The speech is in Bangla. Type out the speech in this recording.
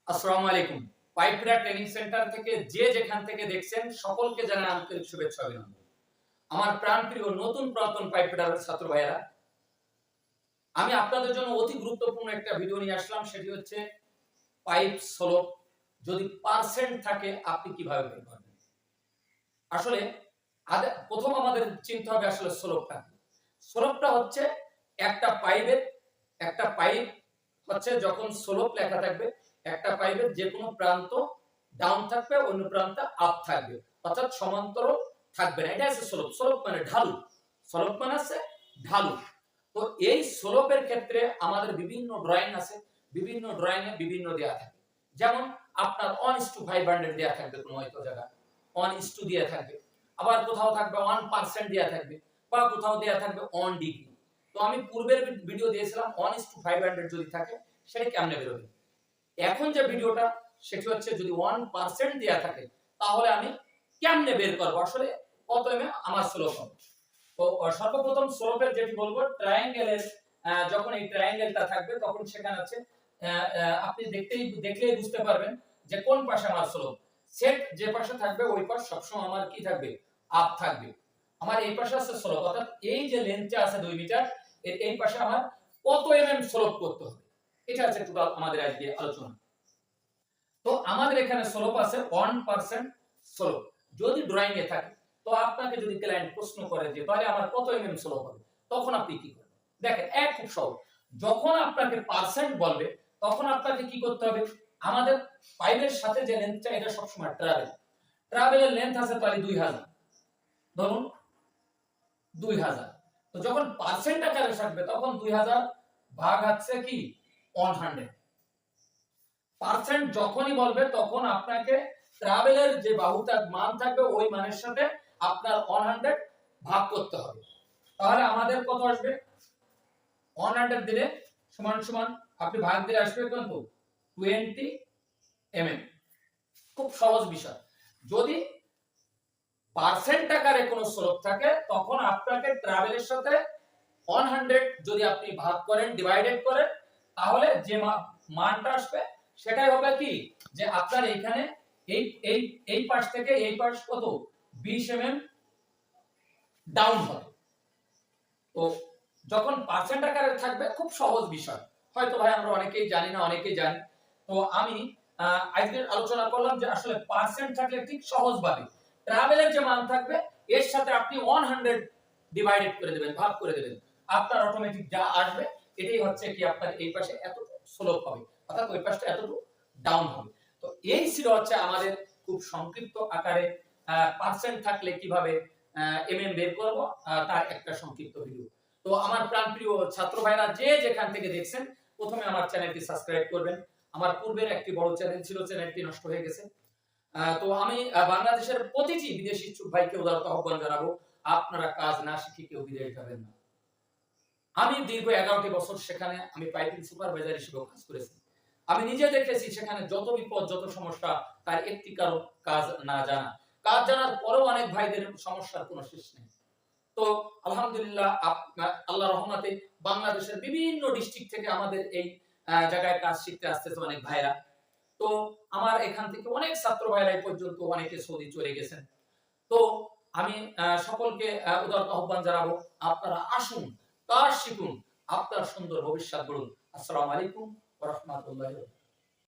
আসসালামু আলাইকুম। পাইপরা ট্রেনিং সেন্টার থেকে যে যেখান থেকে দেখছেন সকলকে জানাই আন্তরিক শুভেচ্ছা অভিনন্দন। আমার প্রাণপ্রিয় নতুন পুরাতন পাইপরার ছাত্র ভাইয়েরা, আমি আপনাদের জন্য অতি গুরুত্বপূর্ণ একটা ভিডিও নিয়ে আসলাম। সেটি হচ্ছে পাইপ স্লোপ যদি পার্সেন্ট থাকে আপনি কিভাবে বের করবেন। আসলে প্রথম আমাদের চিন্তা হবে আসলে স্লোপটা কি। স্লোপটা হচ্ছে একটা পাইপ হচ্ছে যখন স্লোপ লেখা থাকবে একটা পাইপের যে কোনো প্রান্ত ডাউন থাকবে অন্য প্রান্ত আপ থাকবে, অর্থাৎ সমান্তরাল থাকবে না। এটা হচ্ছে স্লোপ। স্লোপ মানে ঢালু। স্লোপ মানে হচ্ছে ঢালু। তো এই স্লোপের ক্ষেত্রে আমাদের বিভিন্ন ড্রয়িং আছে, বিভিন্ন ড্রয়িং এ বিভিন্ন দেয়া থাকে। যেমন আপনার 1:500 দেয়া থাকবে কোনো হয়তো জায়গা 1:2 দেয়া থাকবে, আবার কোথাও থাকবে 1% দেয়া থাকবে, বা কোথাও দেয়া থাকবে 1 ডিগ্রি। তো আমি পূর্বের ভিডিও দিয়েছিলাম 1:500 যদি থাকে সেটা কেমনে বের হবে। এখন যে ভিডিওটা সেটি হচ্ছে যদি 1% দেয়া থাকে তাহলে আমি কেমনে বের করব, আসলে কত এমএম আমার স্লোপ হবে। তো সর্বপ্রথম স্লোপের যেটি বলবো, ট্রায়াঙ্গেলের যখন এই ট্রায়াঙ্গেলটা থাকবে তখন সেখানে আছে আপনি দেখলেই বুঝতে পারবেন যে কোন পাশে আমার স্লোপ। সেট যে পাশে থাকবে ওই পাশ সবসময় আমার কি থাকবে, আপ থাকবে। আমার এই পাশে আছে স্লোপ, অর্থাৎ এই যে লেন্থটা আছে 2 মিটার এর এই পাশে আমার কত এমএম স্লোপ করতে হবে, এটা হচ্ছে টোটাল আমাদের আজকে আলোচনা। তো আমাদের এখানে স্লোপ আছে 1% স্লোপ যদি ড্রয়িং এ থাকে। তো আপনাকে যদি ক্লায়েন্ট প্রশ্ন করে যে তাহলে আমার কত এমএম স্লোপ হবে, তখন আপনি কি করবেন? দেখেন খুব সহজ। যখন আপনাকে পার্সেন্ট বলবে তখন আপনাকে কি করতে হবে, আমাদের পাইপের সাথে যে লেন্থটা এটা সবসময় ট্রাভেলের লেন্থ আছে তাহলে 2000, ধরুন 2000। তো যখন পার্সেন্ট আকারে থাকবে তখন 2000 ভাগ হচ্ছে কি 100। পার্সেন্ট যখনই বলবে তখন আপনাকে ট্রাভেলের যে বাহুটা মান থাকবে ওই মানের সাথে আপনার 100 ভাগ করতে হবে। তাহলে আমাদের কত আসবে, 100 দিলে সমান সমান আপনি ভাগ দিলে আসবে কত, 20 mm। খুব সহজ বিষয়। যদি পার্সেন্ট আকারে কোনো স্লোপ থাকে তখন আপনাকে ট্রাভেলের সাথে 100 যদি আপনি ভাগ করেন, ডিভাইডেড করেন, তাহলে যে মানটা আসবে সেটাই হবে কি, যে আপনার এখানে এই এই এই পাশ থেকে এই পাশ কত 20 mm ডাউন হবে। তো যখন পার্সেন্ট আকারে থাকবে খুব সহজ বিষয়, হয়তো ভাই আমরা অনেকেই জানি না, অনেকেই জানি। তো আমি আজকে আলোচনা করলাম যে আসলে পার্সেন্ট থাকলে ঠিক সহজভাবে ট্রাভেলের যে মান থাকবে এর সাথে আপনি 100 ডিভাইডেড করে দেবেন, ভাগ করে দেবেন, আপনার অটোমেটিক যা আসবে এটাই হচ্ছে কি আপনার এই পাশে এত স্লোপ হবে, অর্থাৎ ওই পাশটা এতটুকু ডাউন হবে। তো এই ছিল হচ্ছে আমাদের খুব সংক্ষিপ্ত আকারে পার্সেন্ট থাকলে কিভাবে এমএম বের করব তার একটা সংক্ষিপ্ত ভিডিও। তো আমার প্রাণপ্রিয় ছাত্র ভাইরা যে যেখান থেকে দেখছেন প্রথমে আমার চ্যানেলটি সাবস্ক্রাইব করবেন। আমার পূর্বের একটি বড় চ্যানেল ছিল, চ্যানেলটি নষ্ট হয়ে গেছে। তো আমি বাংলাদেশের প্রতিটি বিদেশি ইচ্ছুক ভাইকে উদারত আহ্বান জানাবো, আপনারা কাজ না শিখে কেউ বিদেশ যাবেন না। আমি দীর্ঘ 11টি বছর সেখানে আমি পাইপিং সুপারভাইজার হিসেবে কাজ করেছি। আমি নিজে দেখেছি সেখানে যত বিপদ যত সমস্যা, তার একটি কারণ কাজ না জানা। কাজ জানার পরেও অনেক ভাইদের সমস্যার কোনো শেষ নেই। তো আলহামদুলিল্লাহ আল্লাহর রহমতে বাংলাদেশের বিভিন্ন ডিস্ট্রিক্ট থেকে আমাদের এই জায়গায় কাজ শিখতে আসতেছে অনেক ভাইরা। তো আমার এখান থেকে অনেক ছাত্র ভাইরা এই পর্যন্ত অনেকে সৌদি চলে গেছেন। তো আমি সকলকে উদারত আহ্বান জানাবো, আপনারা আসুন, কাজ শিখুন, আপনার সুন্দর ভবিষ্যৎ গড়ুন। আসসালামু আলাইকুম ওয়া রাহমাতুল্লাহি